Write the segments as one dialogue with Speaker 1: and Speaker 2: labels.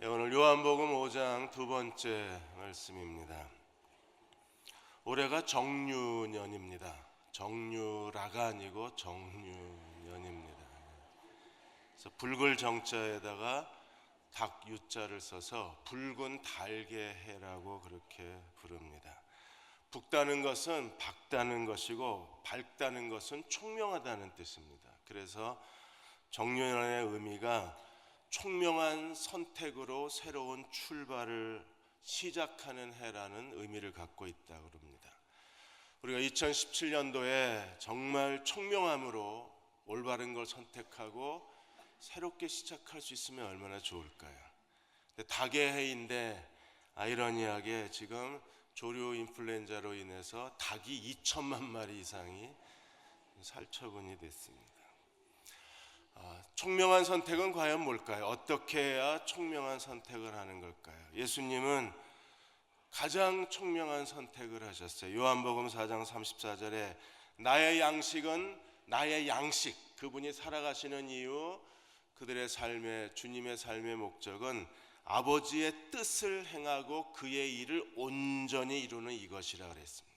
Speaker 1: 오늘 요한복음 5장 두 번째 말씀입니다. 올해가 정유년입니다. 정유라가 아니고 정유년입니다. 그래서 붉을 정자에다가 닭 유자를 써서 붉은 달개해라고 그렇게 부릅니다. 붉다는 것은 밝다는 것이고 밝다는 것은 총명하다는 뜻입니다. 그래서 정유년의 의미가 총명한 선택으로 새로운 출발을 시작하는 해라는 의미를 갖고 있다고 합니다. 우리가 2017년도에 정말 총명함으로 올바른 걸 선택하고 새롭게 시작할 수 있으면 얼마나 좋을까요? 닭의 해인데 아이러니하게 지금 조류 인플루엔자로 인해서 닭이 2천만 마리 이상이 살처분이 됐습니다. 총명한 선택은 과연 뭘까요? 어떻게 해야 총명한 선택을 하는 걸까요? 예수님은 가장 총명한 선택을 하셨어요. 요한복음 4장 34절에 나의 양식은 나의 양식, 그분이 살아가시는 이유, 그들의 삶의, 주님의 삶의 목적은 아버지의 뜻을 행하고 그의 일을 온전히 이루는 이것이라 그랬습니다.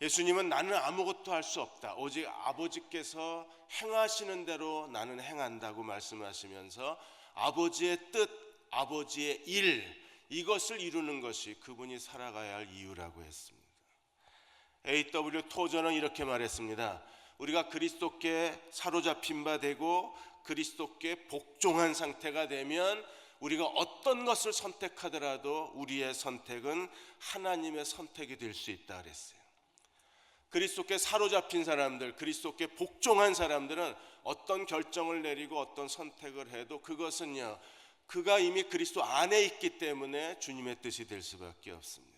Speaker 1: 예수님은 나는 아무것도 할 수 없다, 오직 아버지께서 행하시는 대로 나는 행한다고 말씀하시면서 아버지의 뜻, 아버지의 일, 이것을 이루는 것이 그분이 살아가야 할 이유라고 했습니다. A.W. 토저는 이렇게 말했습니다. 우리가 그리스도께 사로잡힌 바 되고 그리스도께 복종한 상태가 되면 우리가 어떤 것을 선택하더라도 우리의 선택은 하나님의 선택이 될 수 있다 그랬어요. 그리스도께 사로잡힌 사람들, 그리스도께 복종한 사람들은 어떤 결정을 내리고 어떤 선택을 해도 그것은요, 그가 이미 그리스도 안에 있기 때문에 주님의 뜻이 될 수밖에 없습니다.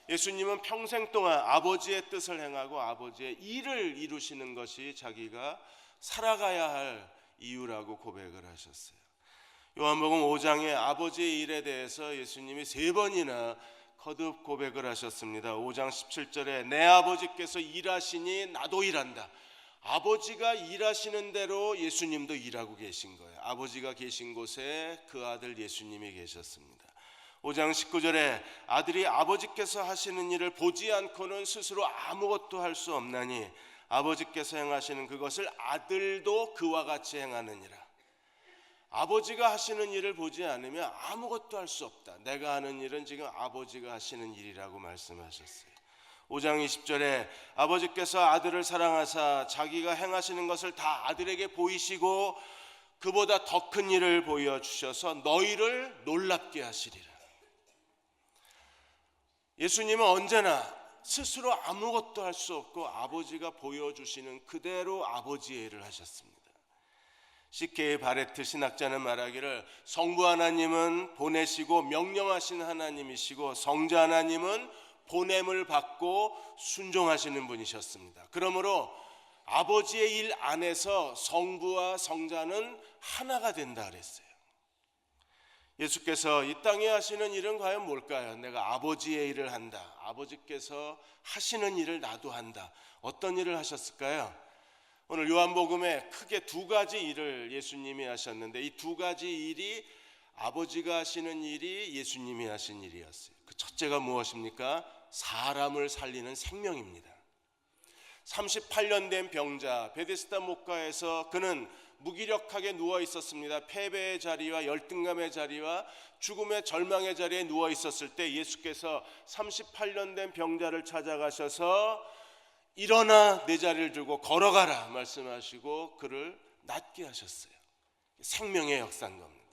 Speaker 1: 예수님은 평생 동안 아버지의 뜻을 행하고 아버지의 일을 이루시는 것이 자기가 살아가야 할 이유라고 고백을 하셨어요. 요한복음 5장에 아버지의 일에 대해서 예수님이 3번이나 거듭 고백을 하셨습니다. 5장 17절에 내 아버지께서 일하시니 나도 일한다. 아버지가 일하시는 대로 예수님도 일하고 계신 거예요. 아버지가 계신 곳에 그 아들 예수님이 계셨습니다. 5장 19절에 아들이 아버지께서 하시는 일을 보지 않고는 스스로 아무것도 할 수 없나니 아버지께서 행하시는 그것을 아들도 그와 같이 행하느니라. 아버지가 하시는 일을 보지 않으면 아무것도 할 수 없다. 내가 하는 일은 지금 아버지가 하시는 일이라고 말씀하셨어요. 5장 20절에 아버지께서 아들을 사랑하사 자기가 행하시는 것을 다 아들에게 보이시고 그보다 더 큰 일을 보여주셔서 너희를 놀랍게 하시리라. 예수님은 언제나 스스로 아무것도 할 수 없고 아버지가 보여주시는 그대로 아버지의 일을 하셨습니다. C.K. 바레트 신학자는 말하기를 성부 하나님은 보내시고 명령하신 하나님이시고 성자 하나님은 보냄을 받고 순종하시는 분이셨습니다. 그러므로 아버지의 일 안에서 성부와 성자는 하나가 된다 그랬어요. 예수께서 이 땅에 하시는 일은 과연 뭘까요? 내가 아버지의 일을 한다. 아버지께서 하시는 일을 나도 한다. 어떤 일을 하셨을까요? 오늘 요한복음에 크게 2가지 일을 예수님이 하셨는데 이 2가지 일이 아버지가 하시는 일이 예수님이 하신 일이었어요. 그 첫째가 무엇입니까? 사람을 살리는 생명입니다. 38년 된 병자 베데스다 목가에서 그는 무기력하게 누워 있었습니다. 패배의 자리와 열등감의 자리와 죽음의 절망의 자리에 누워 있었을 때 예수께서 38년 된 병자를 찾아가셔서 일어나 내 자리를 들고 걸어가라 말씀하시고 그를 낫게 하셨어요. 생명의 역사인 겁니다.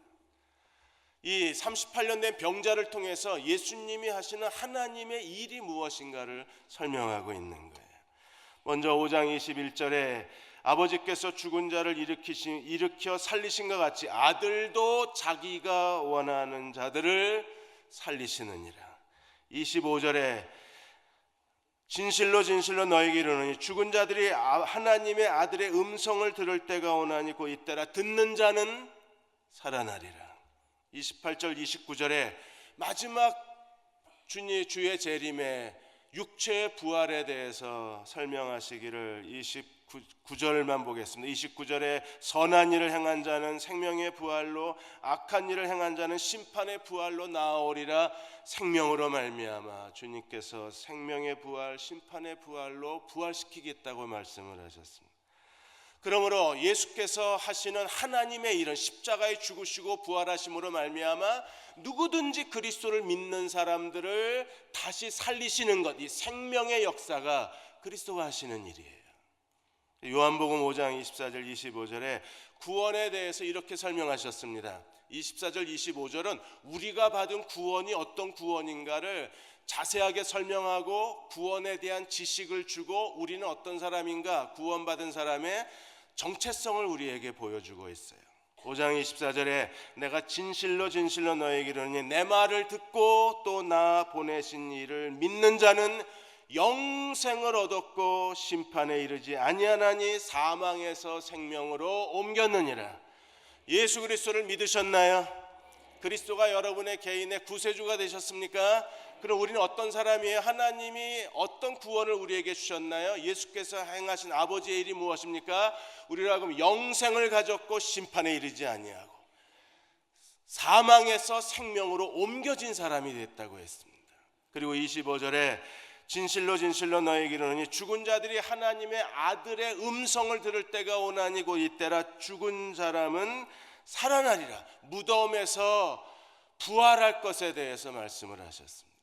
Speaker 1: 이 38년 된 병자를 통해서 예수님이 하시는 하나님의 일이 무엇인가를 설명하고 있는 거예요. 먼저 5장 21절에 아버지께서 죽은 자를 일으켜 살리신 것 같이 아들도 자기가 원하는 자들을 살리시느니라. 25절에 진실로 진실로 너에게 이르노니 죽은 자들이 하나님의 아들의 음성을 들을 때가 오나니 곧 이때라. 듣는 자는 살아나리라. 28절 29절에 마지막 주의 재림의 육체의 부활에 대해서 설명하시기를 29절만 보겠습니다. 29절에 선한 일을 행한 자는 생명의 부활로 악한 일을 행한 자는 심판의 부활로 나아오리라. 생명으로 말미암아 주님께서 생명의 부활, 심판의 부활로 부활시키겠다고 말씀을 하셨습니다. 그러므로 예수께서 하시는 하나님의 일은 십자가에 죽으시고 부활하심으로 말미암아 누구든지 그리스도를 믿는 사람들을 다시 살리시는 것, 이 생명의 역사가 그리스도가 하시는 일이에요. 요한복음 5장 24절 25절에 구원에 대해서 이렇게 설명하셨습니다. 24절 25절은 우리가 받은 구원이 어떤 구원인가를 자세하게 설명하고 구원에 대한 지식을 주고 우리는 어떤 사람인가, 구원받은 사람의 정체성을 우리에게 보여주고 있어요. 5장 24절에 내가 진실로 진실로 너에게 이르노니 내 말을 듣고 또 나 보내신 이를 믿는 자는 영생을 얻었고 심판에 이르지 아니하나니 사망에서 생명으로 옮겼느니라. 예수 그리스도를 믿으셨나요? 그리스도가 여러분의 개인의 구세주가 되셨습니까? 그럼 우리는 어떤 사람이에요? 하나님이 어떤 구원을 우리에게 주셨나요? 예수께서 행하신 아버지의 일이 무엇입니까? 우리로 하여금 영생을 가졌고 심판에 이르지 아니하고 사망에서 생명으로 옮겨진 사람이 됐다고 했습니다. 그리고 25절에 진실로 진실로 너에게 이르노니 죽은 자들이 하나님의 아들의 음성을 들을 때가 오나니 곧 이때라. 죽은 사람은 살아나리라. 무덤에서 부활할 것에 대해서 말씀을 하셨습니다.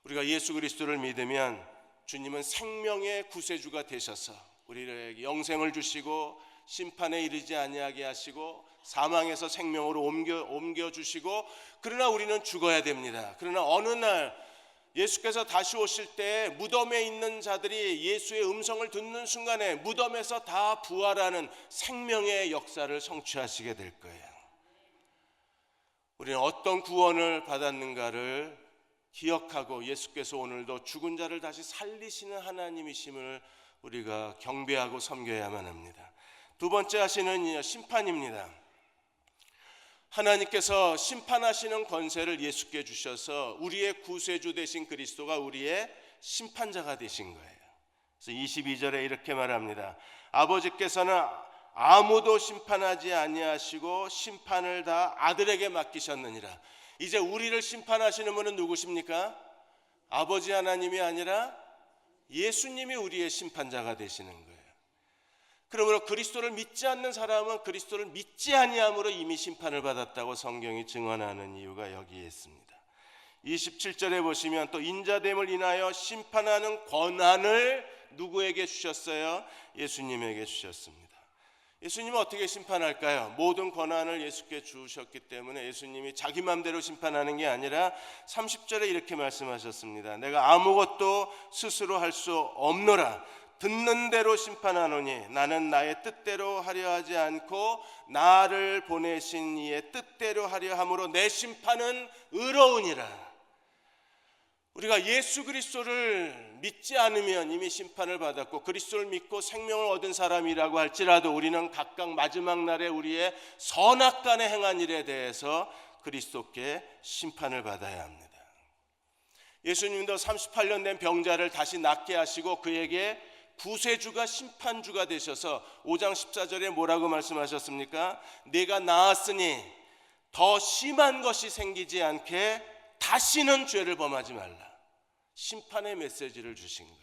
Speaker 1: 우리가 예수 그리스도를 믿으면 주님은 생명의 구세주가 되셔서 우리에게 영생을 주시고 심판에 이르지 아니하게 하시고 사망에서 생명으로 옮겨 주시고, 그러나 우리는 죽어야 됩니다. 그러나 어느 날 예수께서 다시 오실 때 무덤에 있는 자들이 예수의 음성을 듣는 순간에 무덤에서 다 부활하는 생명의 역사를 성취하시게 될 거예요. 우리는 어떤 구원을 받았는가를 기억하고 예수께서 오늘도 죽은 자를 다시 살리시는 하나님이심을 우리가 경배하고 섬겨야만 합니다. 두 번째 하시는 심판입니다. 하나님께서 심판하시는 권세를 예수께 주셔서 우리의 구세주 되신 그리스도가 우리의 심판자가 되신 거예요. 그래서 22절에 이렇게 말합니다. 아버지께서는 아무도 심판하지 아니하시고 심판을 다 아들에게 맡기셨느니라. 이제 우리를 심판하시는 분은 누구십니까? 아버지 하나님이 아니라 예수님이 우리의 심판자가 되시는 거예요. 그러므로 그리스도를 믿지 않는 사람은 그리스도를 믿지 아니함으로 이미 심판을 받았다고 성경이 증언하는 이유가 여기에 있습니다. 27절에 보시면 또 인자됨을 인하여 심판하는 권한을 누구에게 주셨어요? 예수님에게 주셨습니다. 예수님은 어떻게 심판할까요? 모든 권한을 예수께 주셨기 때문에 예수님이 자기 마음대로 심판하는 게 아니라 30절에 이렇게 말씀하셨습니다. 내가 아무것도 스스로 할 수 없노라. 듣는 대로 심판하노니 나는 나의 뜻대로 하려 하지 않고 나를 보내신 이의 뜻대로 하려 함으로 내 심판은 의로우니라. 우리가 예수 그리스도를 믿지 않으면 이미 심판을 받았고 그리스도를 믿고 생명을 얻은 사람이라고 할지라도 우리는 각각 마지막 날에 우리의 선악간에 행한 일에 대해서 그리스도께 심판을 받아야 합니다. 예수님도 38년 된 병자를 다시 낫게 하시고 그에게 구세주가 심판주가 되셔서 5장 14절에 뭐라고 말씀하셨습니까? 내가 나았으니 더 심한 것이 생기지 않게 다시는 죄를 범하지 말라. 심판의 메시지를 주신 거예요.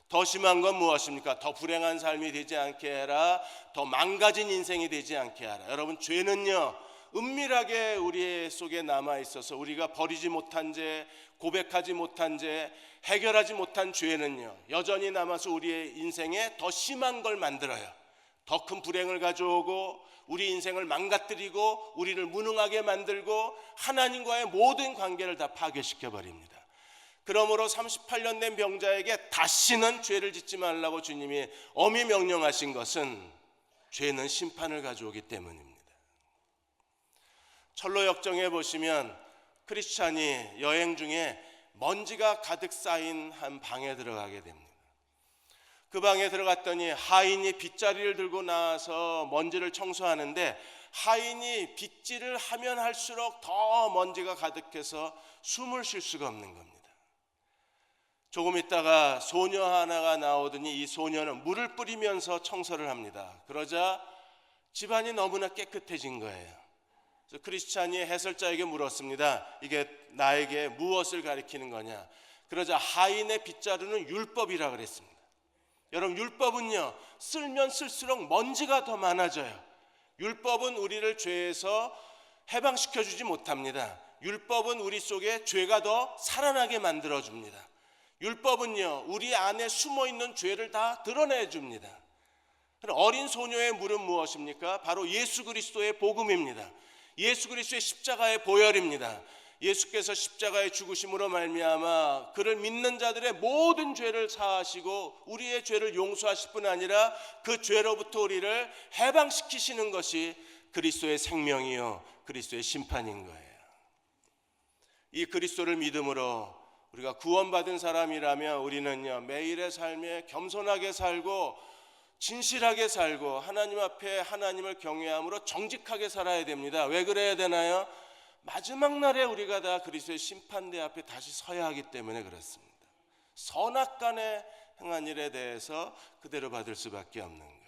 Speaker 1: 더 심한 건 무엇입니까? 더 불행한 삶이 되지 않게 해라. 더 망가진 인생이 되지 않게 하라. 여러분, 죄는요 은밀하게 우리 속에 남아있어서 우리가 버리지 못한 죄, 고백하지 못한 죄, 해결하지 못한 죄는요 여전히 남아서 우리의 인생에 더 심한 걸 만들어요. 더 큰 불행을 가져오고 우리 인생을 망가뜨리고 우리를 무능하게 만들고 하나님과의 모든 관계를 다 파괴시켜버립니다. 그러므로 38년 된 병자에게 다시는 죄를 짓지 말라고 주님이 엄히 명령하신 것은 죄는 심판을 가져오기 때문입니다. 철로 역정에 보시면 크리스찬이 여행 중에 먼지가 가득 쌓인 한 방에 들어가게 됩니다. 그 방에 들어갔더니 하인이 빗자리를 들고 나와서 먼지를 청소하는데 하인이 빗질을 하면 할수록 더 먼지가 가득해서 숨을 쉴 수가 없는 겁니다. 조금 있다가 소녀 하나가 나오더니 이 소녀는 물을 뿌리면서 청소를 합니다. 그러자 집안이 너무나 깨끗해진 거예요. 그래서 크리스찬이 해설자에게 물었습니다. 이게 나에게 무엇을 가리키는 거냐? 그러자 하인의 빗자루는 율법이라 그랬습니다. 여러분, 율법은요, 쓸면 쓸수록 먼지가 더 많아져요. 율법은 우리를 죄에서 해방시켜주지 못합니다. 율법은 우리 속에 죄가 더 살아나게 만들어줍니다. 율법은요, 우리 안에 숨어있는 죄를 다 드러내줍니다. 어린 소녀의 물은 무엇입니까? 바로 예수 그리스도의 복음입니다. 예수 그리스도의 십자가의 보혈입니다. 예수께서 십자가의 죽으심으로 말미암아 그를 믿는 자들의 모든 죄를 사하시고 우리의 죄를 용서하실 뿐 아니라 그 죄로부터 우리를 해방시키시는 것이 그리스도의 생명이요 그리스도의 심판인 거예요. 이 그리스도를 믿음으로 우리가 구원받은 사람이라면 우리는요, 매일의 삶에 겸손하게 살고 진실하게 살고 하나님 앞에 하나님을 경외함으로 정직하게 살아야 됩니다. 왜 그래야 되나요? 마지막 날에 우리가 다 그리스도의 심판대 앞에 다시 서야 하기 때문에 그렇습니다. 선악간에 행한 일에 대해서 그대로 받을 수밖에 없는 거예요.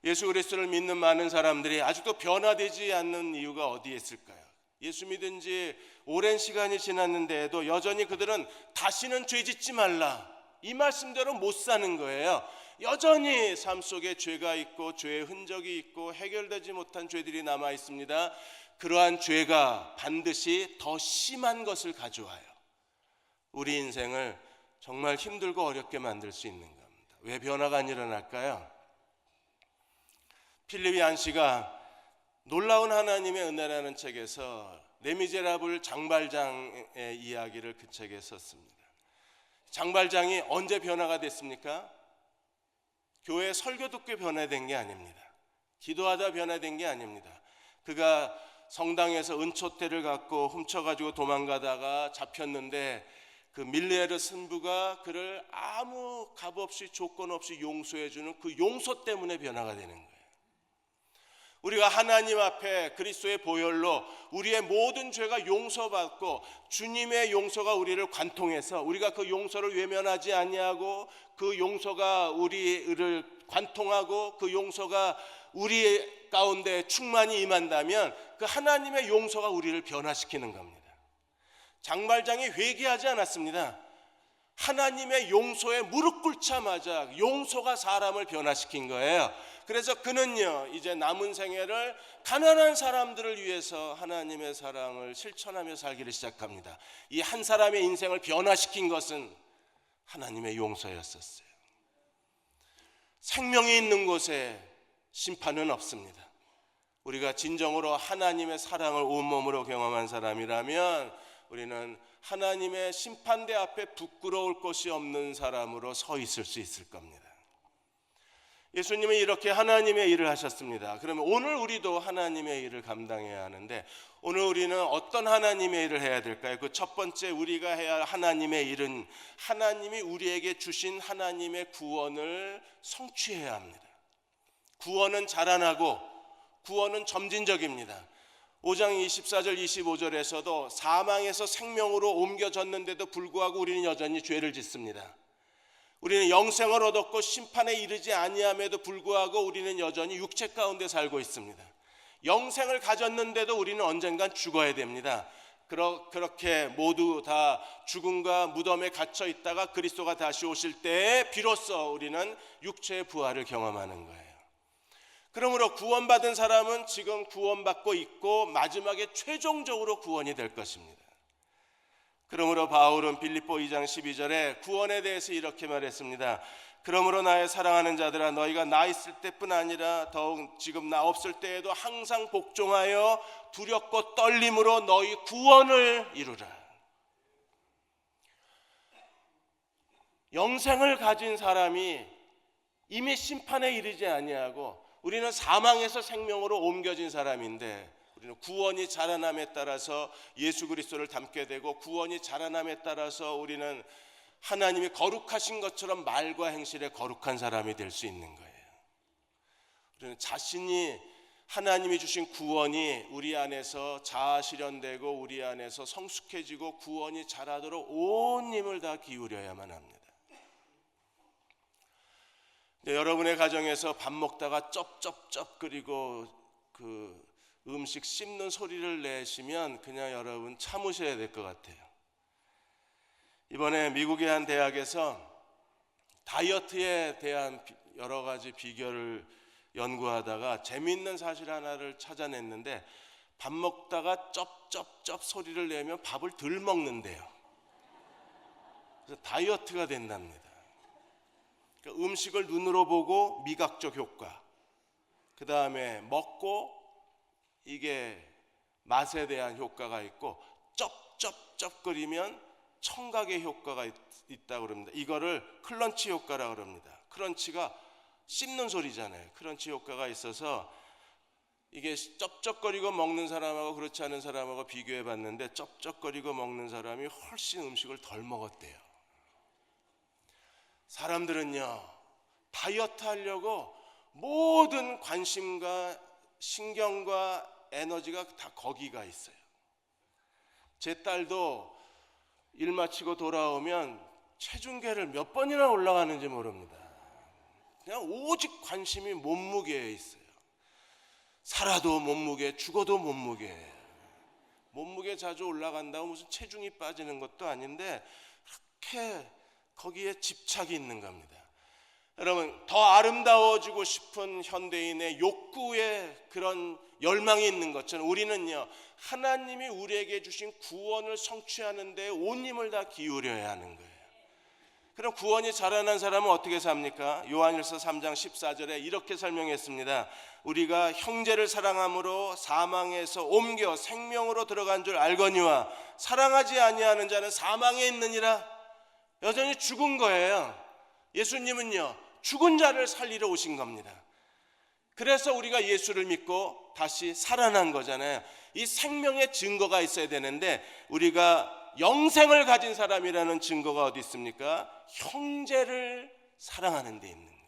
Speaker 1: 예수 그리스도를 믿는 많은 사람들이 아직도 변화되지 않는 이유가 어디에 있을까요? 예수 믿은 지 오랜 시간이 지났는데도 여전히 그들은 다시는 죄 짓지 말라, 이 말씀대로 못 사는 거예요. 여전히 삶 속에 죄가 있고 죄의 흔적이 있고 해결되지 못한 죄들이 남아 있습니다. 그러한 죄가 반드시 더 심한 것을 가져와요. 우리 인생을 정말 힘들고 어렵게 만들 수 있는 겁니다. 왜 변화가 안 일어날까요? 필립 얀시가 놀라운 하나님의 은혜라는 책에서 레미제라블 장발장의 이야기를 그 책에 썼습니다. 장발장이 언제 변화가 됐습니까? 교회 설교 듣고 변화된 게 아닙니다. 기도하다 변화된 게 아닙니다. 그가 성당에서 은초대를 갖고 훔쳐가지고 도망가다가 잡혔는데 그 밀레르 신부가 그를 아무 값 없이 조건 없이 용서해주는 그 용서 때문에 변화가 되는 거예요. 우리가 하나님 앞에 그리스도의 보혈로 우리의 모든 죄가 용서받고 주님의 용서가 우리를 관통해서 우리가 그 용서를 외면하지 아니하고 그 용서가 우리를 관통하고 그 용서가 우리 가운데 충만히 임한다면 그 하나님의 용서가 우리를 변화시키는 겁니다. 장발장이 회개하지 않았습니다. 하나님의 용서에 무릎 꿇자마자 용서가 사람을 변화시킨 거예요. 그래서 그는요, 이제 남은 생애를 가난한 사람들을 위해서 하나님의 사랑을 실천하며 살기를 시작합니다. 이 한 사람의 인생을 변화시킨 것은 하나님의 용서였었어요. 생명이 있는 곳에 심판은 없습니다. 우리가 진정으로 하나님의 사랑을 온몸으로 경험한 사람이라면 우리는 하나님의 심판대 앞에 부끄러울 것이 없는 사람으로 서 있을 수 있을 겁니다. 예수님은 이렇게 하나님의 일을 하셨습니다. 그러면 오늘 우리도 하나님의 일을 감당해야 하는데 오늘 우리는 어떤 하나님의 일을 해야 될까요? 그 첫 번째 우리가 해야 할 하나님의 일은 하나님이 우리에게 주신 하나님의 구원을 성취해야 합니다. 구원은 자라나고 구원은 점진적입니다. 5장 24절 25절에서도 사망에서 생명으로 옮겨졌는데도 불구하고 우리는 여전히 죄를 짓습니다. 우리는 영생을 얻었고 심판에 이르지 아니함에도 불구하고 우리는 여전히 육체 가운데 살고 있습니다. 영생을 가졌는데도 우리는 언젠간 죽어야 됩니다. 그렇게 모두 다 죽음과 무덤에 갇혀 있다가 그리스도가 다시 오실 때에 비로소 우리는 육체의 부활을 경험하는 거예요. 그러므로 구원받은 사람은 지금 구원받고 있고 마지막에 최종적으로 구원이 될 것입니다. 그러므로 바울은 빌립보 2장 12절에 구원에 대해서 이렇게 말했습니다. 그러므로 나의 사랑하는 자들아 너희가 나 있을 때뿐 아니라 더욱 지금 나 없을 때에도 항상 복종하여 두렵고 떨림으로 너희 구원을 이루라. 영생을 가진 사람이 이미 심판에 이르지 아니하고 우리는 사망에서 생명으로 옮겨진 사람인데 우리는 구원이 자라남에 따라서 예수 그리스도를 닮게 되고 구원이 자라남에 따라서 우리는 하나님이 거룩하신 것처럼 말과 행실에 거룩한 사람이 될 수 있는 거예요. 우리는 자신이 하나님이 주신 구원이 우리 안에서 자아 실현되고 우리 안에서 성숙해지고 구원이 자라도록 온 힘을 다 기울여야만 합니다. 여러분의 가정에서 밥 먹다가 쩝쩝쩝 그리고 그 음식 씹는 소리를 내시면 그냥 여러분 참으셔야 될 것 같아요. 이번에 미국의 한 대학에서 다이어트에 대한 여러 가지 비결을 연구하다가 재미있는 사실 하나를 찾아냈는데 밥 먹다가 쩝쩝쩝 소리를 내면 밥을 덜 먹는데요. 그래서 다이어트가 된답니다. 그러니까 음식을 눈으로 보고 미각적 효과, 그 다음에 먹고 이게 맛에 대한 효과가 있고 쩝쩝쩝거리면 청각의 효과가 있다고 그럽니다. 이거를 클런치 효과라고 그럽니다. 크런치가 씹는 소리잖아요. 크런치 효과가 있어서 이게 쩝쩝거리고 먹는 사람하고 그렇지 않은 사람하고 비교해 봤는데 쩝쩝거리고 먹는 사람이 훨씬 음식을 덜 먹었대요. 사람들은요, 다이어트 하려고 모든 관심과 신경과 에너지가 다 거기가 있어요. 제 딸도 일 마치고 돌아오면 체중계를 몇 번이나 올라가는지 모릅니다. 그냥 오직 관심이 몸무게에 있어요. 살아도 몸무게, 죽어도 몸무게. 몸무게 자주 올라간다고 무슨 체중이 빠지는 것도 아닌데 그렇게 거기에 집착이 있는 겁니다. 여러분, 더 아름다워지고 싶은 현대인의 욕구에 그런 열망이 있는 것처럼 우리는요, 하나님이 우리에게 주신 구원을 성취하는 데 온 힘을 다 기울여야 하는 거예요. 그럼 구원이 자라난 사람은 어떻게 삽니까? 요한일서 3장 14절에 이렇게 설명했습니다. 우리가 형제를 사랑함으로 사망에서 옮겨 생명으로 들어간 줄 알거니와 사랑하지 아니하는 자는 사망에 있느니라. 여전히 죽은 거예요. 예수님은요, 죽은 자를 살리러 오신 겁니다. 그래서 우리가 예수를 믿고 다시 살아난 거잖아요. 이 생명의 증거가 있어야 되는데 우리가 영생을 가진 사람이라는 증거가 어디 있습니까? 형제를 사랑하는 데 있는 거예요.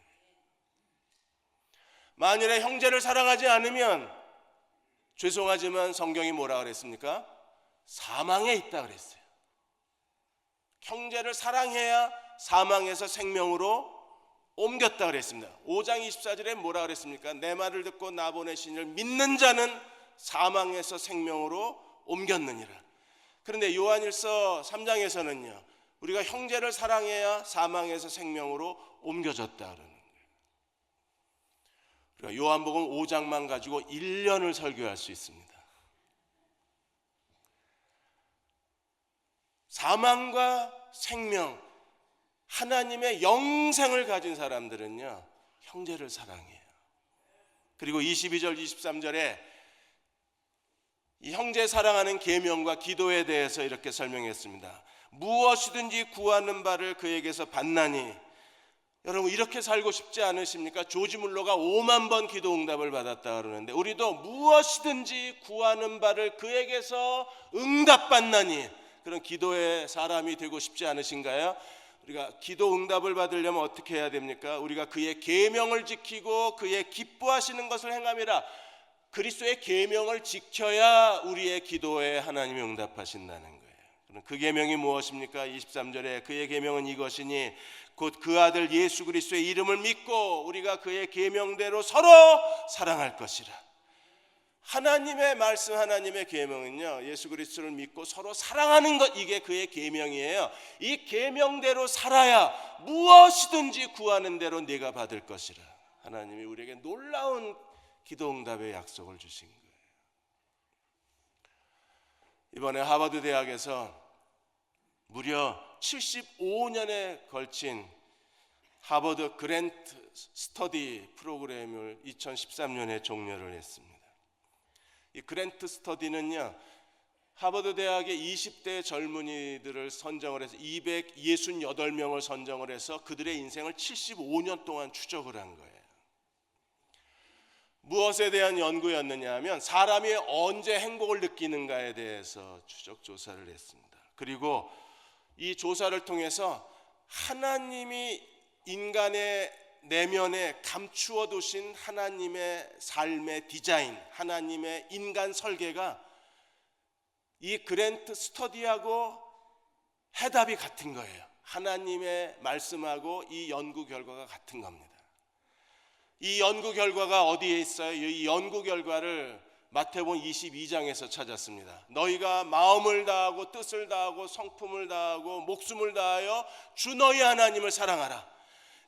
Speaker 1: 만일에 형제를 사랑하지 않으면 죄송하지만 성경이 뭐라 그랬습니까? 사망에 있다 그랬어요. 형제를 사랑해야 사망에서 생명으로 옮겼다 그랬습니다. 5장 24절에 뭐라 그랬습니까? 내 말을 듣고 나 보내신 이를 믿는 자는 사망에서 생명으로 옮겼느니라. 그런데 요한일서 3장에서는요, 우리가 형제를 사랑해야 사망에서 생명으로 옮겨졌다 그러는 거예요. 우리가 요한복음 5장만 가지고 1년을 설교할 수 있습니다. 사망과 생명, 하나님의 영생을 가진 사람들은요, 형제를 사랑해요. 그리고 22절 23절에 이 형제 사랑하는 계명과 기도에 대해서 이렇게 설명했습니다. 무엇이든지 구하는 바를 그에게서 받나니. 여러분, 이렇게 살고 싶지 않으십니까? 조지 물러가 5만 번 기도 응답을 받았다 그러는데 우리도 무엇이든지 구하는 바를 그에게서 응답받나니, 그런 기도의 사람이 되고 싶지 않으신가요? 우리가 기도 응답을 받으려면 어떻게 해야 됩니까? 우리가 그의 계명을 지키고 그의 기뻐하시는 것을 행함이라. 그리스도의 계명을 지켜야 우리의 기도에 하나님이 응답하신다는 거예요. 그럼 그 계명이 무엇입니까? 23절에 그의 계명은 이것이니 곧 그 아들 예수 그리스도의 이름을 믿고 우리가 그의 계명대로 서로 사랑할 것이라. 하나님의 말씀, 하나님의 계명은요, 예수 그리스도를 믿고 서로 사랑하는 것, 이게 그의 계명이에요. 이 계명대로 살아야 무엇이든지 구하는 대로 네가 받을 것이라. 하나님이 우리에게 놀라운 기도 응답의 약속을 주신 거예요. 이번에 하버드 대학에서 무려 75년에 걸친 하버드 그랜트 스터디 프로그램을 2013년에 종료를 했습니다. 이 그랜트 스터디는요, 하버드 대학의 20대 젊은이들을 선정을 해서 268명을 선정을 해서 그들의 인생을 75년 동안 추적을 한 거예요. 무엇에 대한 연구였느냐 하면 사람이 언제 행복을 느끼는가에 대해서 추적 조사를 했습니다. 그리고 이 조사를 통해서 하나님이 인간의 내면에 감추어 두신 하나님의 삶의 디자인, 하나님의 인간 설계가 이 그랜트 스터디하고 해답이 같은 거예요. 하나님의 말씀하고 이 연구 결과가 같은 겁니다. 이 연구 결과가 어디에 있어요? 이 연구 결과를 마태복음 22장에서 찾았습니다. 너희가 마음을 다하고 뜻을 다하고 성품을 다하고 목숨을 다하여 주 너희 하나님을 사랑하라.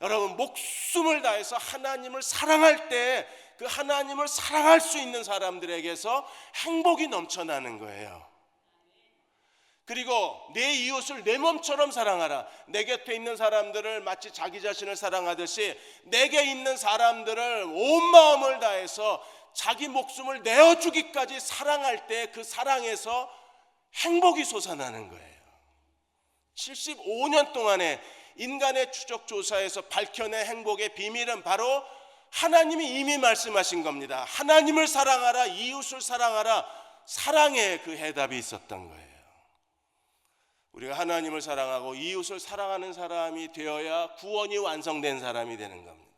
Speaker 1: 여러분, 목숨을 다해서 하나님을 사랑할 때 그 하나님을 사랑할 수 있는 사람들에게서 행복이 넘쳐나는 거예요. 그리고 내 이웃을 내 몸처럼 사랑하라. 내 곁에 있는 사람들을 마치 자기 자신을 사랑하듯이 내게 있는 사람들을 온 마음을 다해서 자기 목숨을 내어주기까지 사랑할 때 그 사랑에서 행복이 솟아나는 거예요. 75년 동안의 인간의 추적 조사에서 밝혀낸 행복의 비밀은 바로 하나님이 이미 말씀하신 겁니다. 하나님을 사랑하라, 이웃을 사랑하라. 사랑에 그 해답이 있었던 거예요. 우리가 하나님을 사랑하고 이웃을 사랑하는 사람이 되어야 구원이 완성된 사람이 되는 겁니다.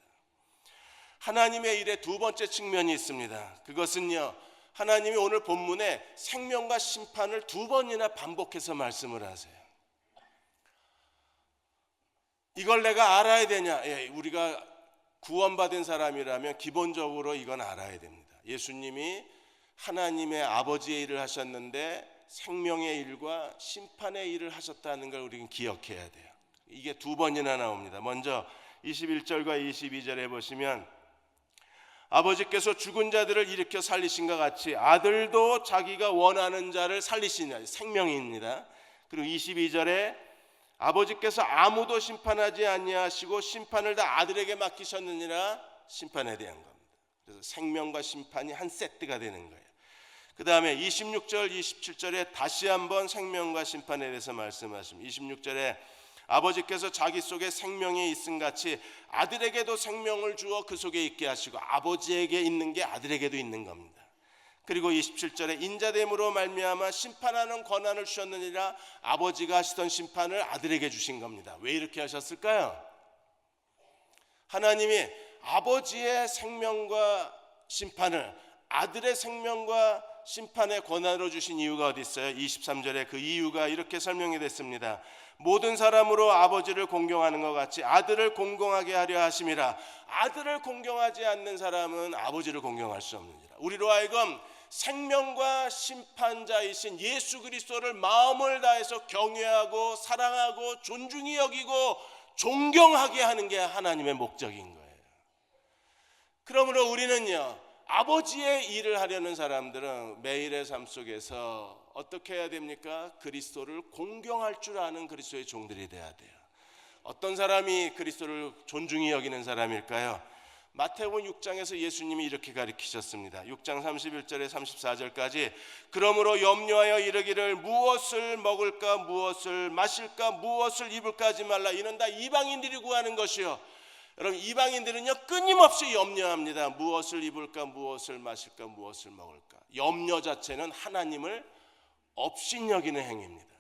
Speaker 1: 하나님의 일의 두 번째 측면이 있습니다. 그것은요, 하나님이 오늘 본문에 생명과 심판을 두 번이나 반복해서 말씀을 하세요. 이걸 내가 알아야 되냐? 우리가 구원받은 사람이라면 기본적으로 이건 알아야 됩니다. 예수님이 하나님의 아버지의 일을 하셨는데 생명의 일과 심판의 일을 하셨다는 걸 우리는 기억해야 돼요. 이게 두 번이나 나옵니다. 먼저 21절과 22절에 보시면 아버지께서 죽은 자들을 일으켜 살리신 것 같이 아들도 자기가 원하는 자를 살리시냐, 생명입니다. 그리고 22절에 아버지께서 아무도 심판하지 아니하시고 심판을 다 아들에게 맡기셨느니라, 심판에 대한 겁니다. 그래서 생명과 심판이 한 세트가 되는 거예요. 그 다음에 26절, 27절에 다시 한번 생명과 심판에 대해서 말씀하십니다. 26절에 아버지께서 자기 속에 생명이 있음 같이 아들에게도 생명을 주어 그 속에 있게 하시고, 아버지에게 있는 게 아들에게도 있는 겁니다. 그리고 27절에 인자됨으로 말미암아 심판하는 권한을 주셨느니라, 아버지가 하시던 심판을 아들에게 주신 겁니다. 왜 이렇게 하셨을까요? 하나님이 아버지의 생명과 심판을 아들의 생명과 심판의 권한으로 주신 이유가 어디 있어요? 23절에 그 이유가 이렇게 설명이 됐습니다. 모든 사람으로 아버지를 공경하는 것 같이 아들을 공경하게 하려 하심이라. 아들을 공경하지 않는 사람은 아버지를 공경할 수 없느니라. 우리로 하여금 생명과 심판자이신 예수 그리스도를 마음을 다해서 경외하고 사랑하고 존중히 여기고 존경하게 하는 게 하나님의 목적인 거예요. 그러므로 우리는요, 아버지의 일을 하려는 사람들은 매일의 삶 속에서 어떻게 해야 됩니까? 그리스도를 공경할 줄 아는 그리스도의 종들이 돼야 돼요. 어떤 사람이 그리스도를 존중히 여기는 사람일까요? 마태복음 6장에서 예수님이 이렇게 가르치셨습니다. 6장 31절에 34절까지 그러므로 염려하여 이르기를 무엇을 먹을까 무엇을 마실까 무엇을 입을까 하지 말라. 이는 다 이방인들이 구하는 것이요. 여러분, 이방인들은요 끊임없이 염려합니다. 무엇을 입을까 무엇을 마실까 무엇을 먹을까. 염려 자체는 하나님을 업신여기는 행위입니다.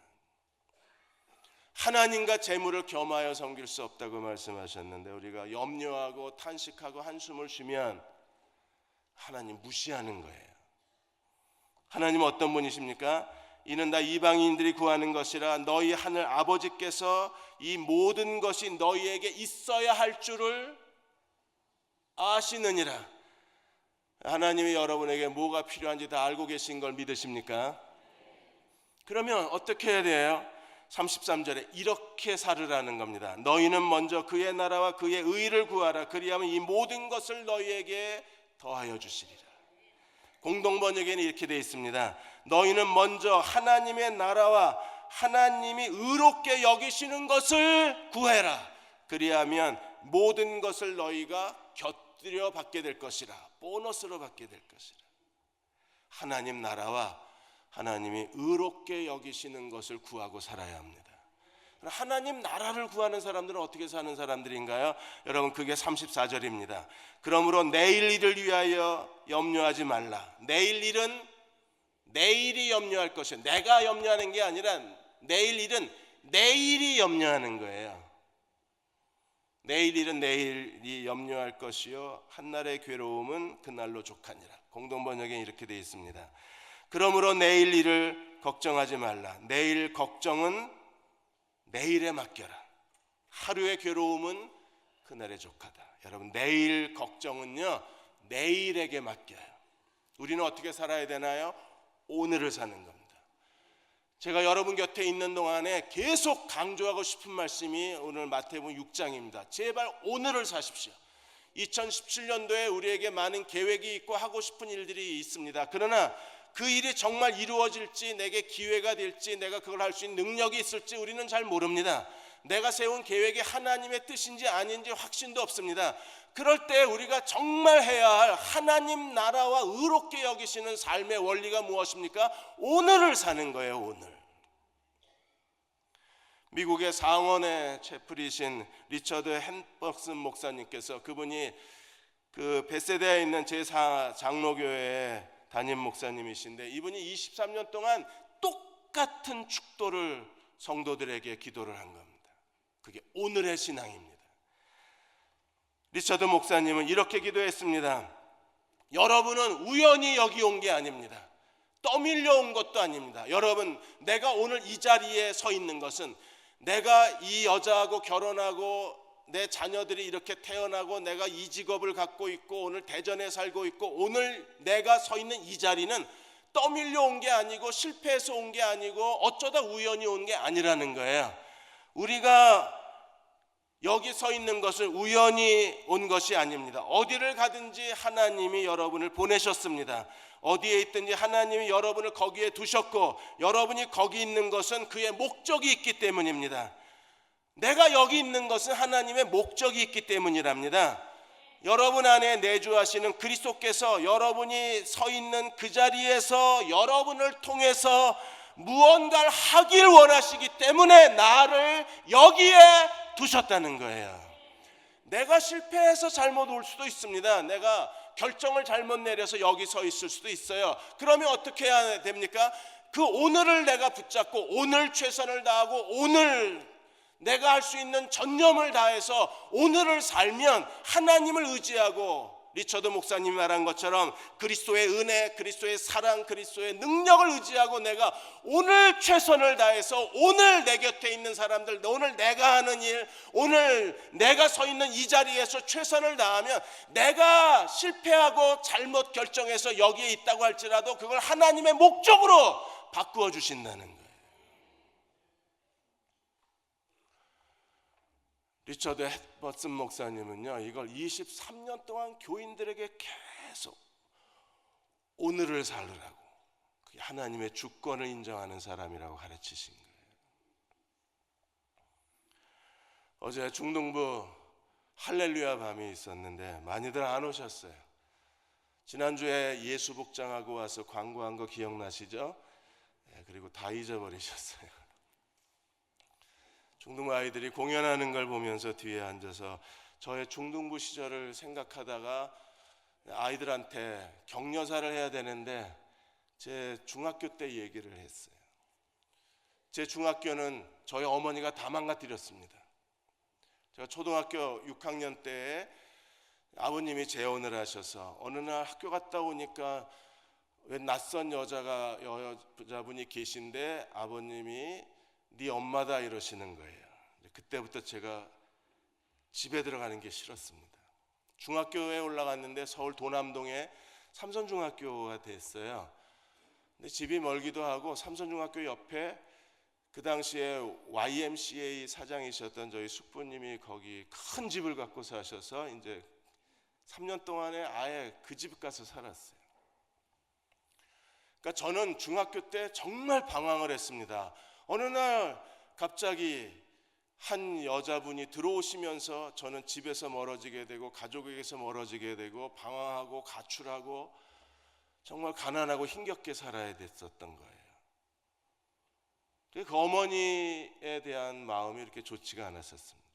Speaker 1: 하나님과 재물을 겸하여 섬길 수 없다고 말씀하셨는데, 우리가 염려하고 탄식하고 한숨을 쉬면 하나님 무시하는 거예요. 하나님은 어떤 분이십니까? 이는 다 이방인들이 구하는 것이라 너희 하늘 아버지께서 이 모든 것이 너희에게 있어야 할 줄을 아시느니라. 하나님이 여러분에게 뭐가 필요한지 다 알고 계신 걸 믿으십니까? 그러면 어떻게 해야 돼요? 33절에 이렇게 살으라는 겁니다. 너희는 먼저 그의 나라와 그의 의를 구하라. 그리하면 이 모든 것을 너희에게 더하여 주시리라. 공동번역에는 이렇게 되어 있습니다. 너희는 먼저 하나님의 나라와 하나님이 의롭게 여기시는 것을 구해라. 그리하면 모든 것을 너희가 곁들여 받게 될 것이라. 보너스로 받게 될 것이라. 하나님 나라와 하나님이 의롭게 여기시는 것을 구하고 살아야 합니다. 하나님 나라를 구하는 사람들은 어떻게 사는 사람들인가요? 여러분, 그게 34절입니다. 그러므로 내일 일을 위하여 염려하지 말라. 내일 일은 내일이 염려할 것이에요. 내가 염려하는 게 아니라 내일 일은 내일이 염려하는 거예요. 내일 일은 내일이 염려할 것이요 한날의 괴로움은 그날로 족하니라. 공동번역에 이렇게 되어 있습니다. 그러므로 내일 일을 걱정하지 말라. 내일 걱정은 내일에 맡겨라. 하루의 괴로움은 그날에 족하다. 여러분, 내일 걱정은요 내일에게 맡겨요. 우리는 어떻게 살아야 되나요? 오늘을 사는 겁니다. 제가 여러분 곁에 있는 동안에 계속 강조하고 싶은 말씀이 오늘 마태복음 6장입니다. 제발 오늘을 사십시오. 2017년도에 우리에게 많은 계획이 있고 하고 싶은 일들이 있습니다. 그러나 그 일이 정말 이루어질지, 내게 기회가 될지, 내가 그걸 할 수 있는 능력이 있을지 우리는 잘 모릅니다. 내가 세운 계획이 하나님의 뜻인지 아닌지 확신도 없습니다. 그럴 때 우리가 정말 해야 할 하나님 나라와 의롭게 여기시는 삶의 원리가 무엇입니까? 오늘을 사는 거예요. 오늘. 미국의 상원의 채플이신 리처드 햄버슨 목사님께서, 그분이 그 베세다에 있는 제4장로교회의 담임 목사님이신데, 이분이 23년 동안 똑같은 축도를 성도들에게 기도를 한 겁니다. 그게 오늘의 신앙입니다. 리처드 목사님은 이렇게 기도했습니다. 여러분은 우연히 여기 온 게 아닙니다. 떠밀려 온 것도 아닙니다. 여러분, 내가 오늘 이 자리에 서 있는 것은 내가 이 여자하고 결혼하고 내 자녀들이 이렇게 태어나고 내가 이 직업을 갖고 있고 오늘 대전에 살고 있고 오늘 내가 서 있는 이 자리는 떠밀려 온 게 아니고 실패해서 온 게 아니고 어쩌다 우연히 온 게 아니라는 거예요. 우리가 여기 서 있는 것은 우연히 온 것이 아닙니다. 어디를 가든지 하나님이 여러분을 보내셨습니다. 어디에 있든지 하나님이 여러분을 거기에 두셨고 여러분이 거기 있는 것은 그의 목적이 있기 때문입니다. 내가 여기 있는 것은 하나님의 목적이 있기 때문이랍니다. 여러분 안에 내주하시는 그리스도께서 여러분이 서 있는 그 자리에서 여러분을 통해서 무언가를 하길 원하시기 때문에 나를 여기에 두셨다는 거예요. 내가 실패해서 잘못 올 수도 있습니다. 내가 결정을 잘못 내려서 여기 서 있을 수도 있어요. 그러면 어떻게 해야 됩니까? 그 오늘을 내가 붙잡고 오늘 최선을 다하고 오늘 내가 할 수 있는 전념을 다해서 오늘을 살면 하나님을 의지하고 리처드 목사님이 말한 것처럼 그리스도의 은혜, 그리스도의 사랑, 그리스도의 능력을 의지하고 내가 오늘 최선을 다해서 오늘 내 곁에 있는 사람들, 오늘 내가 하는 일, 오늘 내가 서 있는 이 자리에서 최선을 다하면 내가 실패하고 잘못 결정해서 여기에 있다고 할지라도 그걸 하나님의 목적으로 바꾸어 주신다는 거예요. 리처드 햄버슨 목사님은요, 이걸 23년 동안 교인들에게 계속 오늘을 살으라고, 그게 하나님의 주권을 인정하는 사람이라고 가르치신 거예요. 어제 중동부 할렐루야 밤이 있었는데 많이들 안 오셨어요. 지난주에 예수 복장하고 와서 광고한 거 기억나시죠? 그리고 다 잊어버리셨어요. 중등부 아이들이 공연하는 걸 보면서 뒤에 앉아서 저의 중등부 시절을 생각하다가 아이들한테 격려사를 해야 되는데 제 중학교 때 얘기를 했어요. 제 중학교는 저희 어머니가 다 망가뜨렸습니다. 제가 초등학교 6학년 때에 아버님이 재혼을 하셔서 어느 날 학교 갔다 오니까 왜 낯선 여자분이 계신데 아버님이 네 엄마다 이러시는 거예요. 그때부터 제가 집에 들어가는 게 싫었습니다. 중학교에 올라갔는데 서울 도남동에 삼선중학교가 됐어요. 근데 집이 멀기도 하고 삼선중학교 옆에 그 당시에 YMCA 사장이셨던 저희 숙부님이 거기 큰 집을 갖고 사셔서 이제 3년 동안에 아예 그 집 가서 살았어요. 그러니까 저는 중학교 때 정말 방황을 했습니다. 어느 날 갑자기 한 여자분이 들어오시면서 저는 집에서 멀어지게 되고 가족에게서 멀어지게 되고 방황하고 가출하고 정말 가난하고 힘겹게 살아야 됐었던 거예요. 그 어머니에 대한 마음이 이렇게 좋지가 않았었습니다.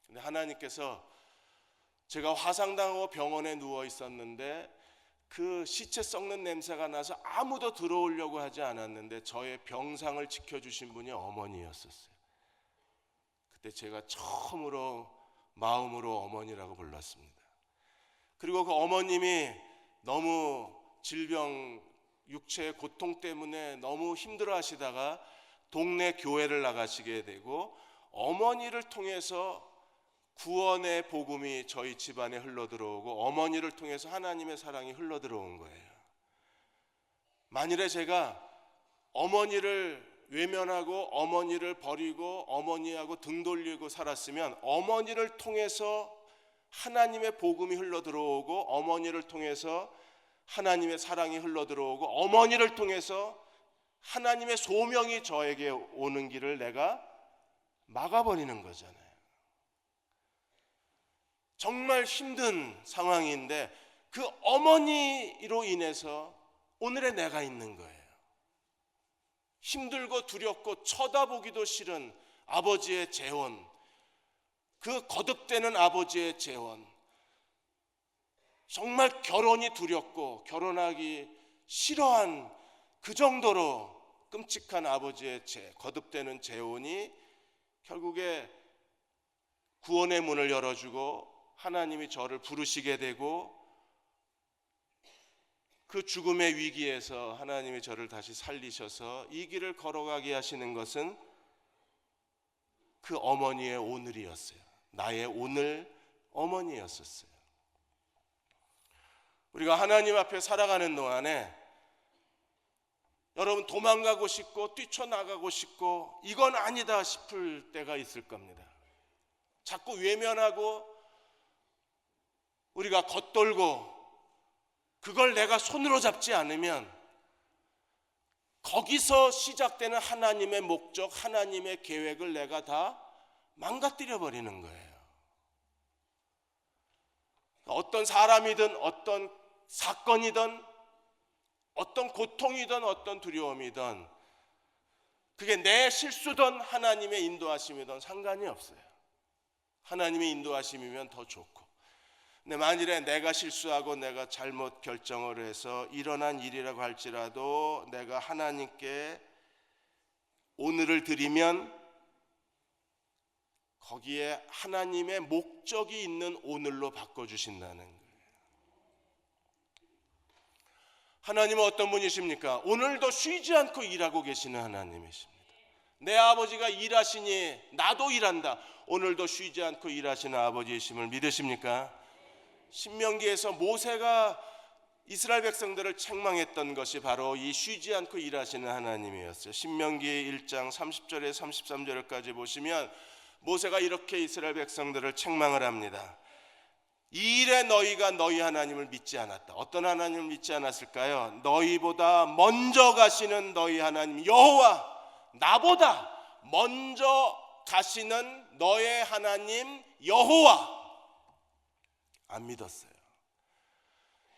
Speaker 1: 근데 하나님께서 제가 화상당하고 병원에 누워 있었는데 그 시체 썩는 냄새가 나서 아무도 들어오려고 하지 않았는데 저의 병상을 지켜주신 분이 어머니였었어요. 그때 제가 처음으로 마음으로 어머니라고 불렀습니다. 그리고 그 어머님이 너무 질병, 육체의 고통 때문에 너무 힘들어 하시다가 동네 교회를 나가시게 되고 어머니를 통해서 구원의 복음이 저희 집안에 흘러들어오고 어머니를 통해서 하나님의 사랑이 흘러들어온 거예요. 만일에 제가 어머니를 외면하고 어머니를 버리고 어머니하고 등 돌리고 살았으면 어머니를 통해서 하나님의 복음이 흘러들어오고 어머니를 통해서 하나님의 사랑이 흘러들어오고 어머니를 통해서 하나님의 소명이 저에게 오는 길을 내가 막아버리는 거잖아요. 정말 힘든 상황인데 그 어머니로 인해서 오늘의 내가 있는 거예요. 힘들고 두렵고 쳐다보기도 싫은 아버지의 재혼, 그 거듭되는 아버지의 재혼, 정말 결혼이 두렵고 결혼하기 싫어한 그 정도로 끔찍한 아버지의 거듭되는 재혼이 결국에 구원의 문을 열어주고 하나님이 저를 부르시게 되고 그 죽음의 위기에서 하나님이 저를 다시 살리셔서 이 길을 걸어가게 하시는 것은 그 어머니의 오늘이었어요. 나의 오늘 어머니였었어요. 우리가 하나님 앞에 살아가는 동안에 여러분 도망가고 싶고 뛰쳐나가고 싶고 이건 아니다 싶을 때가 있을 겁니다. 자꾸 외면하고 우리가 겉돌고 그걸 내가 손으로 잡지 않으면 거기서 시작되는 하나님의 목적, 하나님의 계획을 내가 다 망가뜨려 버리는 거예요. 어떤 사람이든 어떤 사건이든 어떤 고통이든 어떤 두려움이든 그게 내 실수든 하나님의 인도하심이든 상관이 없어요. 하나님의 인도하심이면 더 좋고, 근데 만일에 내가 실수하고 내가 잘못 결정을 해서 일어난 일이라고 할지라도 내가 하나님께 오늘을 드리면 거기에 하나님의 목적이 있는 오늘로 바꿔주신다는 거예요. 하나님은 어떤 분이십니까? 오늘도 쉬지 않고 일하고 계시는 하나님이십니다. 내 아버지가 일하시니 나도 일한다. 오늘도 쉬지 않고 일하시는 아버지이심을 믿으십니까? 신명기에서 모세가 이스라엘 백성들을 책망했던 것이 바로 이 쉬지 않고 일하시는 하나님이었어요. 신명기 1장 30절에 33절까지 보시면 모세가 이렇게 이스라엘 백성들을 책망을 합니다. 이 일에 너희가 너희 하나님을 믿지 않았다. 어떤 하나님을 믿지 않았을까요? 너희보다 먼저 가시는 너희 하나님 여호와, 나보다 먼저 가시는 너의 하나님 여호와 안 믿었어요.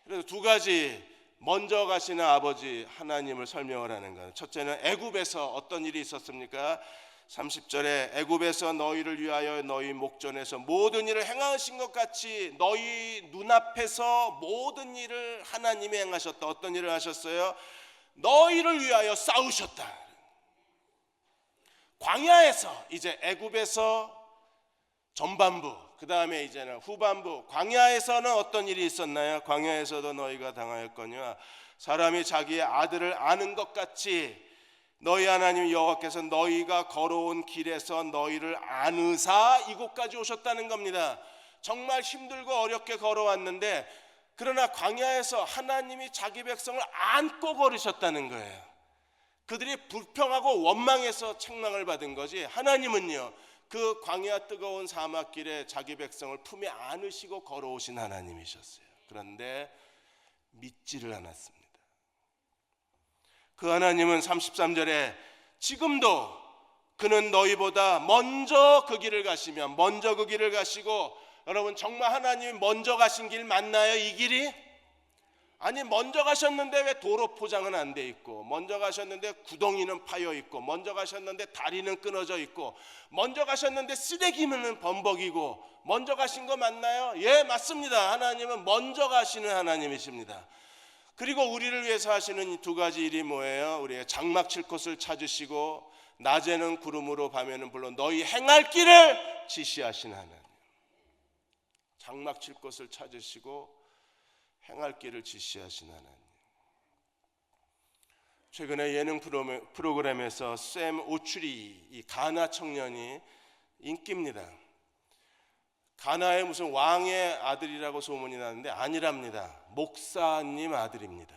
Speaker 1: 그래서 두 가지 먼저 가시는 아버지 하나님을 설명을 하는 거예요. 첫째는 애굽에서 어떤 일이 있었습니까? 30절에 애굽에서 너희를 위하여 너희 목전에서 모든 일을 행하신 것 같이 너희 눈앞에서 모든 일을 하나님이 행하셨다. 어떤 일을 하셨어요? 너희를 위하여 싸우셨다. 광야에서 이제 애굽에서 전반부, 그 다음에 이제는 후반부, 광야에서는 어떤 일이 있었나요? 광야에서도 너희가 당하였거니와 사람이 자기의 아들을 아는 것 같이 너희 하나님 여호와께서 너희가 걸어온 길에서 너희를 안으사 이곳까지 오셨다는 겁니다. 정말 힘들고 어렵게 걸어왔는데 그러나 광야에서 하나님이 자기 백성을 안고 걸으셨다는 거예요. 그들이 불평하고 원망해서 책망을 받은 거지 하나님은요 그 광야 뜨거운 사막길에 자기 백성을 품에 안으시고 걸어오신 하나님이셨어요. 그런데 믿지를 않았습니다. 그 하나님은 33절에 지금도 그는 너희보다 먼저 그 길을 가시면 먼저 그 길을 가시고, 여러분 정말 하나님이 먼저 가신 길 맞나요? 이 길이? 아니 먼저 가셨는데 왜 도로 포장은 안 돼 있고, 먼저 가셨는데 구덩이는 파여 있고, 먼저 가셨는데 다리는 끊어져 있고, 먼저 가셨는데 쓰레기는 범벅이고, 먼저 가신 거 맞나요? 예, 맞습니다. 하나님은 먼저 가시는 하나님이십니다. 그리고 우리를 위해서 하시는 이 두 가지 일이 뭐예요? 우리의 장막 칠 곳을 찾으시고 낮에는 구름으로 밤에는 불로 너희 행할 길을 지시하신 하나님. 장막 칠 곳을 찾으시고 행할 길을 지시하신 하나님. 최근에 예능 프로그램에서 샘 오추리, 이 가나 청년이 인기입니다. 가나의 무슨 왕의 아들이라고 소문이 나는데 아니랍니다. 목사님 아들입니다.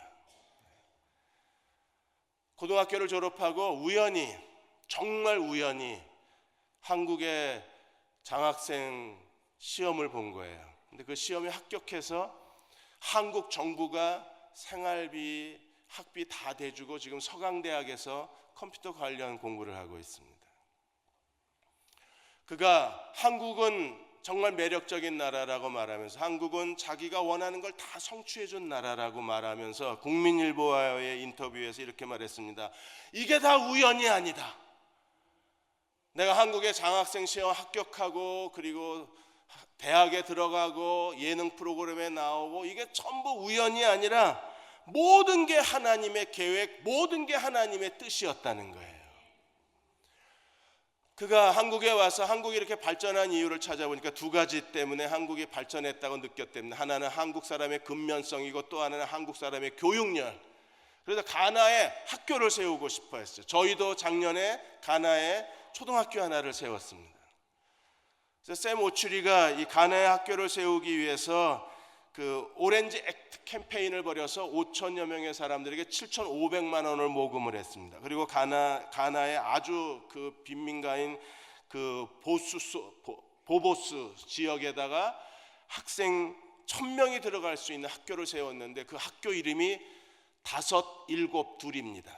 Speaker 1: 고등학교를 졸업하고 우연히, 정말 우연히 한국의 장학생 시험을 본 거예요. 근데 그 시험에 합격해서 한국 정부가 생활비, 학비 다 대주고 지금 서강대학에서 컴퓨터 관련 공부를 하고 있습니다. 그가 한국은 정말 매력적인 나라라고 말하면서, 한국은 자기가 원하는 걸 다 성취해준 나라라고 말하면서 국민일보와의 인터뷰에서 이렇게 말했습니다. 이게 다 우연이 아니다. 내가 한국의 장학생 시험 합격하고 그리고 대학에 들어가고 예능 프로그램에 나오고 이게 전부 우연이 아니라 모든 게 하나님의 계획, 모든 게 하나님의 뜻이었다는 거예요. 그가 한국에 와서 한국이 이렇게 발전한 이유를 찾아보니까 두 가지 때문에 한국이 발전했다고 느꼈답니다. 하나는 한국 사람의 근면성이고 또 하나는 한국 사람의 교육열. 그래서 가나에 학교를 세우고 싶어 했어요. 저희도 작년에 가나에 초등학교 하나를 세웠습니다. 그래서 샘 오추리가 이 가나에 학교를 세우기 위해서 그 오렌지 액트 캠페인을 벌여서 5천여 명의 사람들에게 7,500만 원을 모금을 했습니다. 그리고 가나의 아주 그 빈민가인 그 보보스 지역에다가 학생 1,000명이 들어갈 수 있는 학교를 세웠는데 그 학교 이름이 572입니다.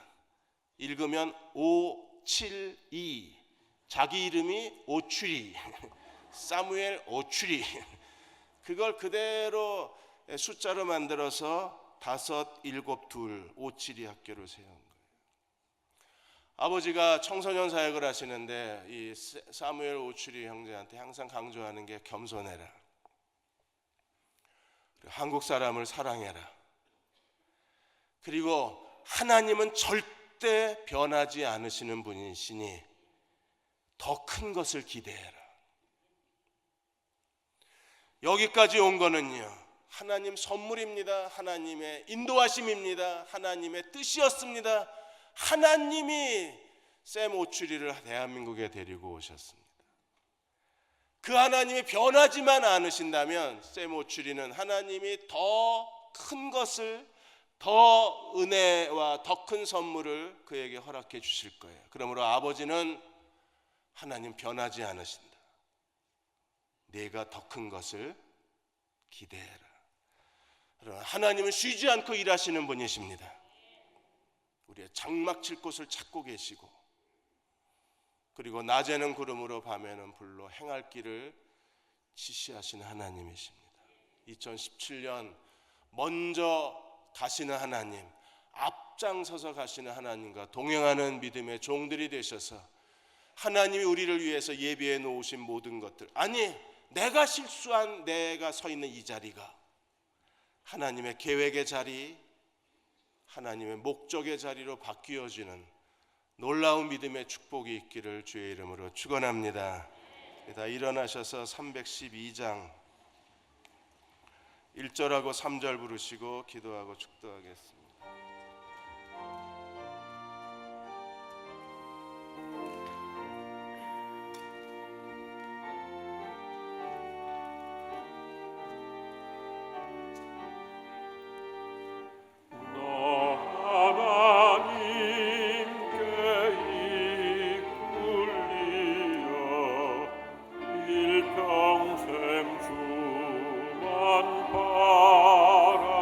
Speaker 1: 읽으면 572. 자기 이름이 오추리, 사무엘 오추리. 그걸 그대로 숫자로 만들어서 572, 572 학교를 세운 거예요. 아버지가 청소년 사역을 하시는데 이 사무엘 오추리 형제한테 항상 강조하는 게 겸손해라, 한국 사람을 사랑해라, 그리고 하나님은 절대 변하지 않으시는 분이시니 더 큰 것을 기대해라. 여기까지 온 거는요, 하나님 선물입니다. 하나님의 인도하심입니다. 하나님의 뜻이었습니다. 하나님이 샘 오추리를 대한민국에 데리고 오셨습니다. 그 하나님이 변하지만 않으신다면 샘 오추리는 하나님이 더 큰 것을, 더 은혜와 더 큰 선물을 그에게 허락해 주실 거예요. 그러므로 아버지는 하나님 변하지 않으신다. 내가 더 큰 것을 기대해라. 하나님은 쉬지 않고 일하시는 분이십니다. 우리의 장막 칠 곳을 찾고 계시고, 그리고 낮에는 구름으로 밤에는 불로 행할 길을 지시하시는 하나님이십니다. 2017년 먼저 가시는 하나님, 앞장서서 가시는 하나님과 동행하는 믿음의 종들이 되셔서 하나님이 우리를 위해서 예비해 놓으신 모든 것들, 아니 내가 실수한, 내가 서 있는 이 자리가 하나님의 계획의 자리, 하나님의 목적의 자리로 바뀌어지는 놀라운 믿음의 축복이 있기를 주의 이름으로 축원합니다. 다 일어나셔서 312장 1절하고 3절 부르시고 기도하고 축도하겠습니다.
Speaker 2: 평생 주만 바라며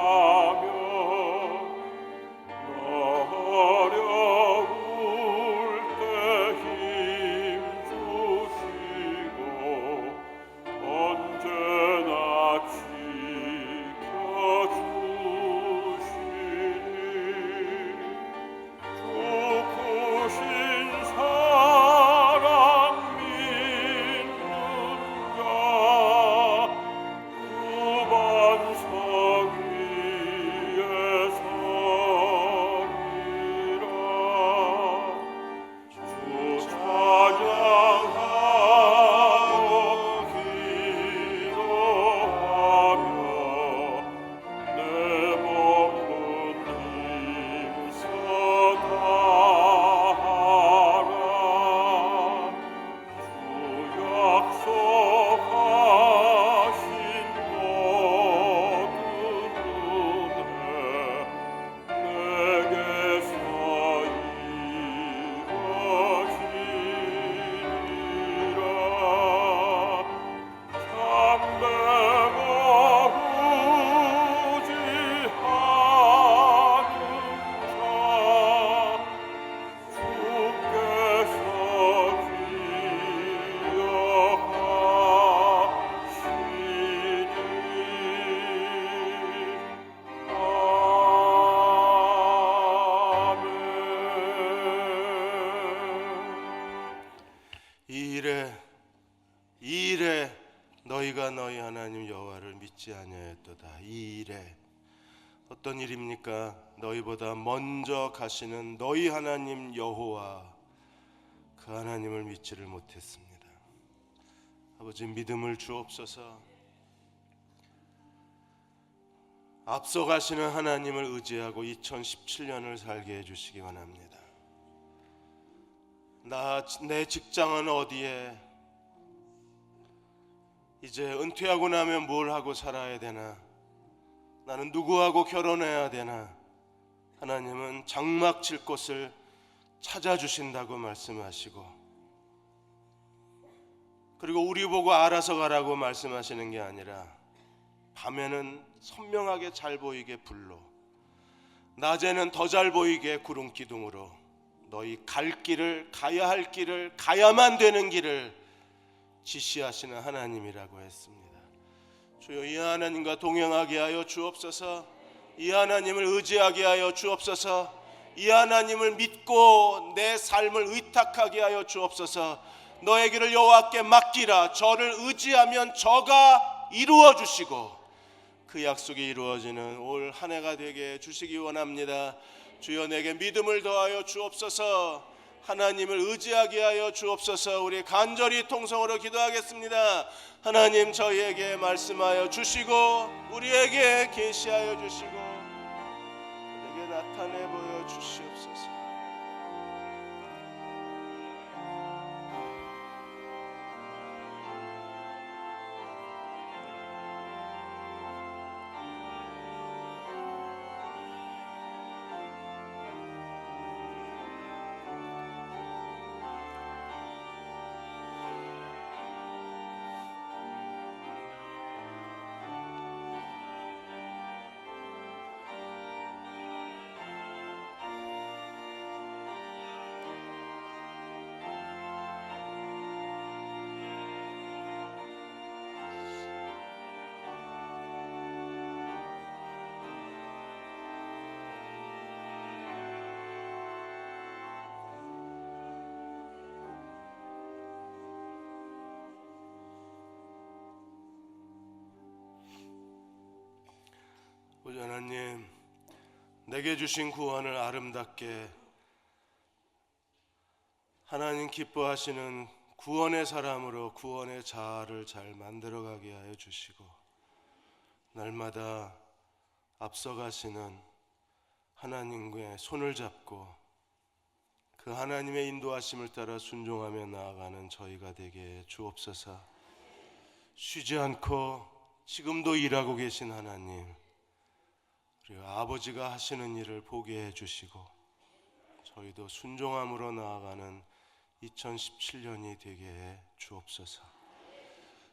Speaker 1: 너희가 너희 하나님 여호와를 믿지 아니하였도다. 이 일에 어떤 일입니까? 너희보다 먼저 가시는 너희 하나님 여호와 그 하나님을 믿지를 못했습니다. 아버지, 믿음을 주옵소서. 앞서가시는 하나님을 의지하고 2017년을 살게 해주시기 원합니다. 내 직장은 어디에? 이제 은퇴하고 나면 뭘 하고 살아야 되나? 나는 누구하고 결혼해야 되나? 하나님은 장막 칠 곳을 찾아주신다고 말씀하시고, 그리고 우리 보고 알아서 가라고 말씀하시는 게 아니라 밤에는 선명하게 잘 보이게 불로, 낮에는 더 잘 보이게 구름 기둥으로 너희 갈 길을, 가야 할 길을, 가야만 되는 길을 지시하시는 하나님이라고 했습니다. 주여, 이 하나님과 동행하게 하여 주옵소서. 이 하나님을 의지하게 하여 주옵소서. 이 하나님을 믿고 내 삶을 의탁하게 하여 주옵소서. 너의 길을 여호와께 맡기라. 저를 의지하면 저가 이루어 주시고 그 약속이 이루어지는 올 한 해가 되게 해주시기 원합니다. 주여, 내게 믿음을 더하여 주옵소서. 하나님을 의지하게 하여 주옵소서. 우리 간절히 통성으로 기도하겠습니다. 하나님, 저희에게 말씀하여 주시고 우리에게 계시하여 주시고 우리에게 나타내 보여 주시옵소서. 우리 하나님, 내게 주신 구원을 아름답게, 하나님 기뻐하시는 구원의 사람으로 구원의 자아를 잘 만들어가게 하여 주시고, 날마다 앞서가시는 하나님의 손을 잡고 그 하나님의 인도하심을 따라 순종하며 나아가는 저희가 되게 주옵소서. 쉬지 않고 지금도 일하고 계신 하나님, 그리고 아버지가 하시는 일을 보게 해주시고 저희도 순종함으로 나아가는 2017년이 되게 해 주옵소서.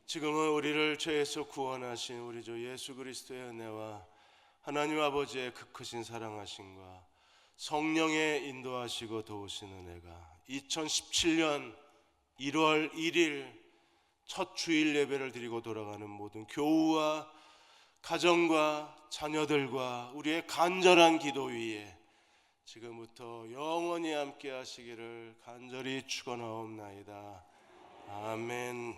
Speaker 1: 지금은 우리를 죄에서 구원하신 우리 주 예수 그리스도의 은혜와 하나님 아버지의 그 크신 사랑하심과 성령의 인도하시고 도우신 은혜가 2017년 1월 1일 첫 주일 예배를 드리고 돌아가는 모든 교우와 가정과 자녀들과 우리의 간절한 기도 위에 지금부터 영원히 함께 하시기를 간절히 축원하옵나이다. 아멘.